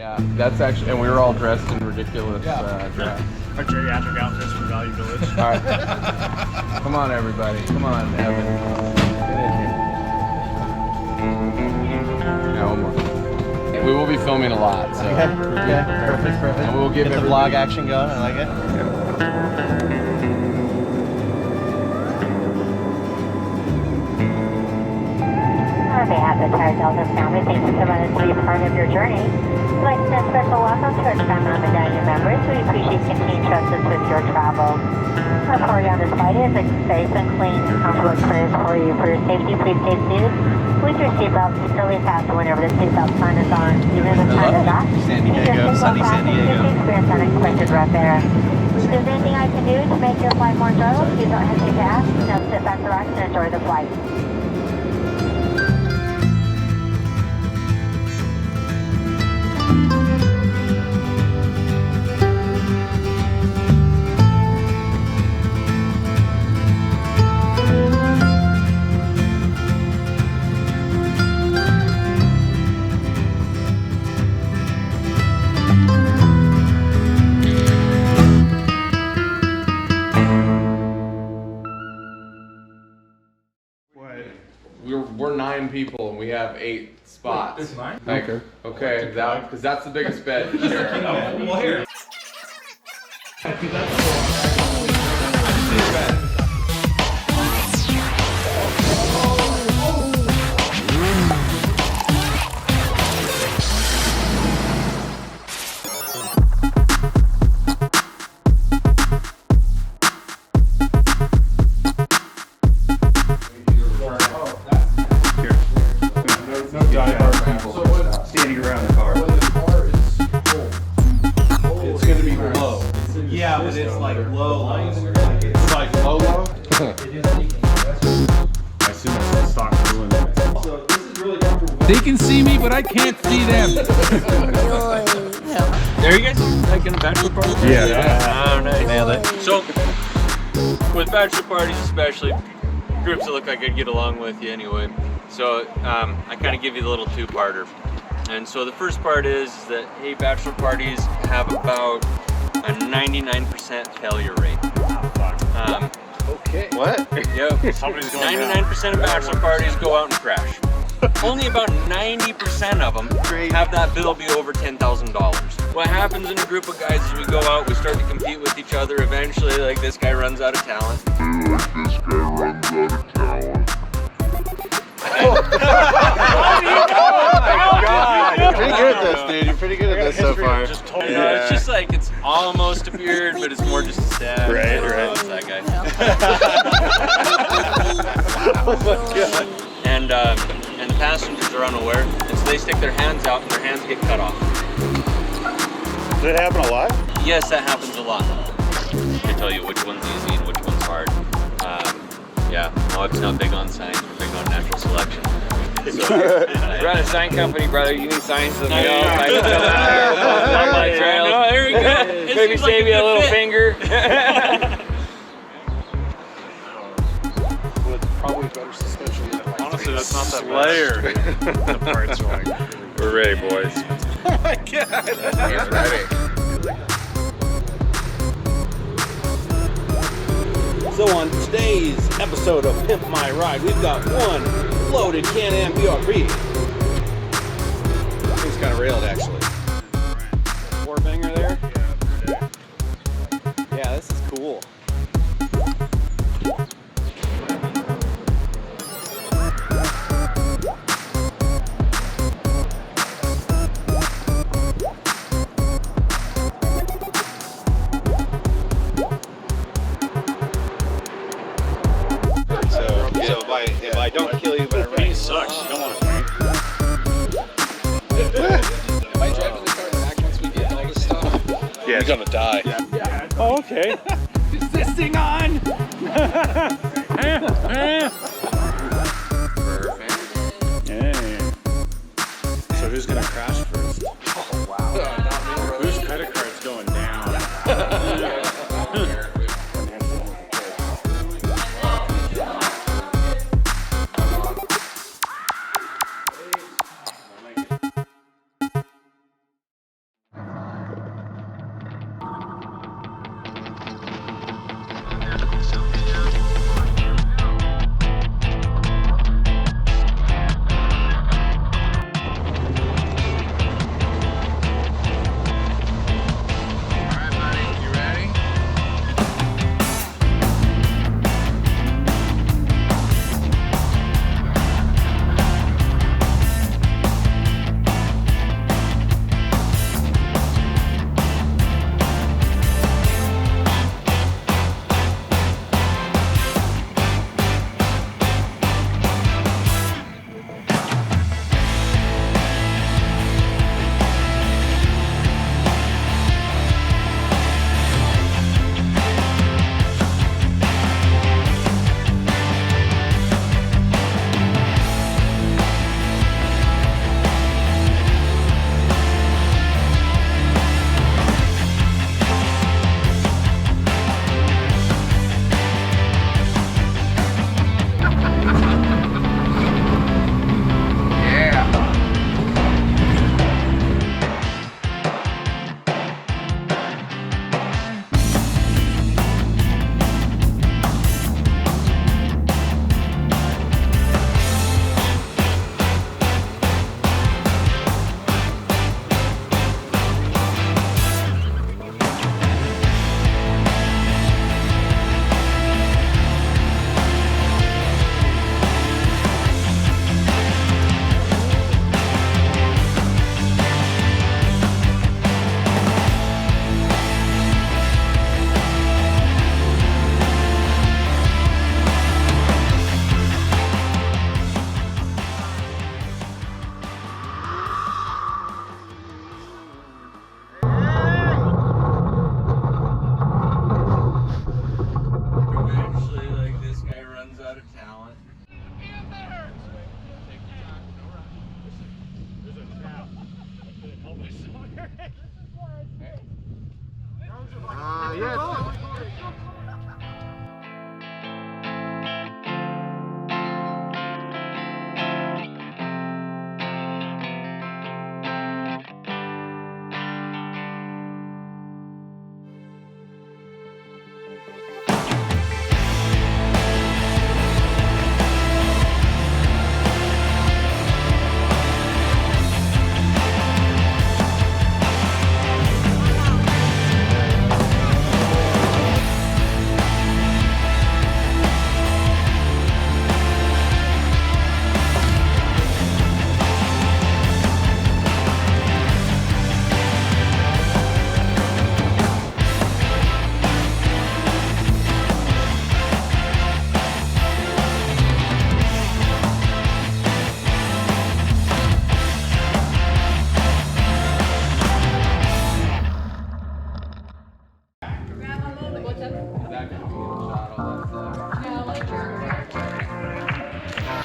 Yeah, that's actually, and we were all dressed in ridiculous dress. Our geriatric outfits from Value Village. All right, come on, everybody. Come on, Evan. Get in here. Now one more. We will be filming a lot, so. Okay, perfect. And we'll give Get the vlog action going. I like it. On behalf of the entire Delta family, thank you so much for being part of your journey. We'd like to send a special welcome to our Travel Medallion members. We appreciate continued trust us with your travel. Our party on this flight is a safe and clean and comfortable experience for you. For your safety, please stay seated with your seatbelt securely fastened whenever the seatbelt sign is on. Even if the sign is off, San Diego, sunny San Diego. Experience unexpected rough air. If there's anything I can do to make your flight more enjoyable, please don't hesitate to ask. Now sit back, relax, and enjoy the flight. We're 9 people and we have 8 spots. There's 9? Okay, because that's the biggest bed. Sure. Well, here. Standing around the car. When the car is full, it's going to be low. Yeah, but it's like low. It's like low. I see myself stock doing it. So this is really comfortable. They can see me, but I can't see them. There you guys like in a bachelor party? Yeah. Oh, nice. Nailed it. So, with bachelor parties especially, groups that look like I'd get along with you anyway. So, I kind of give you the little two-parter. And so the first part is that, hey, bachelor parties have about a 99% failure rate. Okay. What? Yep. Somebody's going 99% of bachelor parties go out and crash. Only about 90% of them have that bill be over $10,000. What happens in a group of guys is we go out, we start to compete with each other. Eventually, like, this guy runs out of talent. You're pretty good at this, dude. You're pretty good at this so far. You know, it's just like, it's almost a beard, but it's more just a sad. Right. Oh, it's that guy. Oh my god. And the passengers are unaware, and so they stick their hands out and their hands get cut off. Does that happen a lot? Yes, that happens a lot. I can tell you which one's easy and which one's hard. Yeah, no, it's not big on science, we're big on natural selection. So, Run a sign company, brother. You need signs to I me. know. On my trails. No, there we go. It Maybe seems like save you a good little fit. finger. With probably better suspension than like Honestly, that's not that Slayer. The parts are like. We're ready, boys. Oh my god. He's ready. So on today's episode of Pimp My Ride, we've got one loaded Can-Am BRP. Thing's kind of railed actually. Four banger there? Yeah, this is cool. So if I don't kill you, but I He sucks. You don't want to drink. Am I driving the car back once we get all this stuff? Yeah, you're gonna die. Yeah. Oh, okay. Is this thing on? Perfect. Yeah. So who's gonna crash first? Oh, wow. Whose credit card's going down?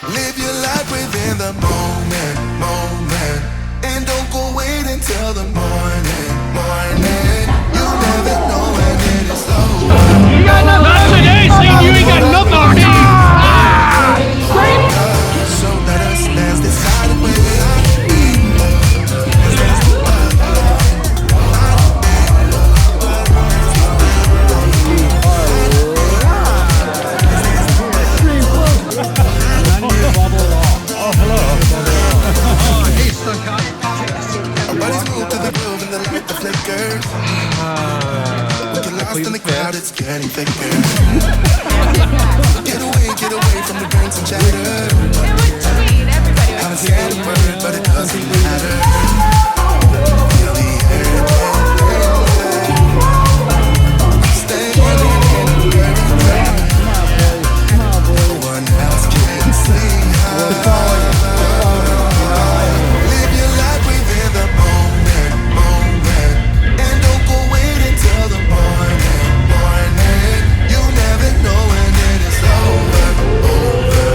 Live your life within the moment, moment. And don't go wait until the morning, morning. You never know when it is over. You got nothing today, Steve. You ain't got nothing. So let us dance this side away. In the crowd, it's getting thicker. Get away from the drinks and chatter. Haven't said a word, but it doesn't matter. Feel the air, staying in the very no one else can see how. Live your life within the moment, moment. And don't go wait until the morning. You never know when it is over, over.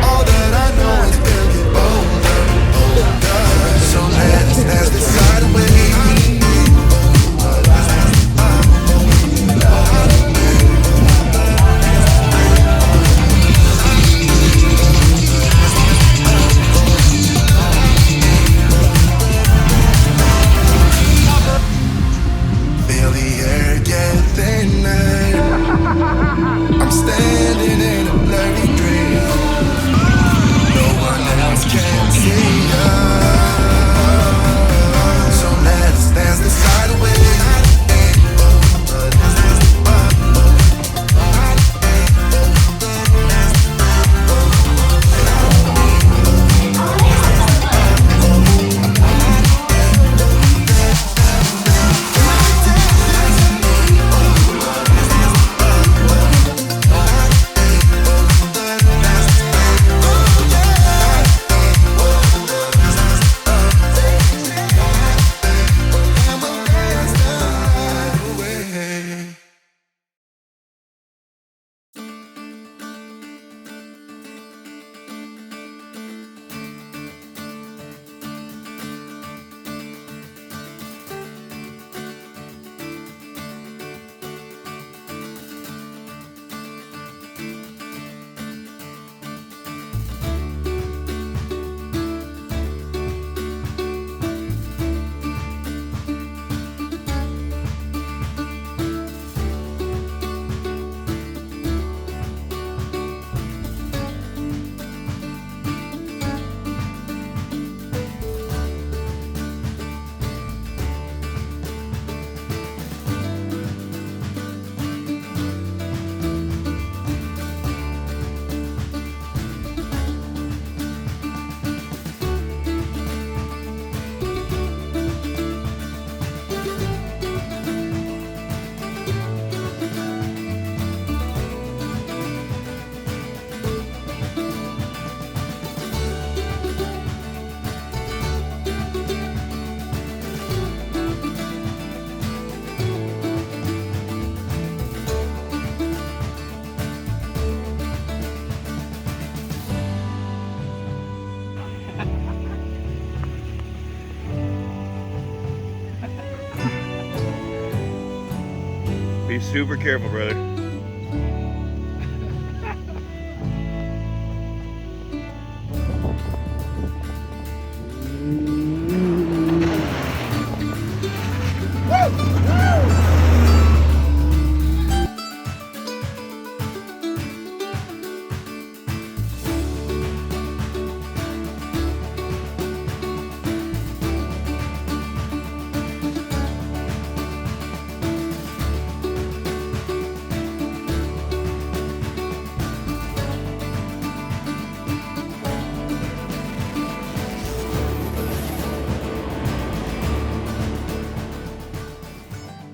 All that I know is we'll get older, older. So let's dance this side away. Feel the air get thinner. I'm standing in a blurry dream. No one else can see us. So let's dance this side away. Super careful, brother.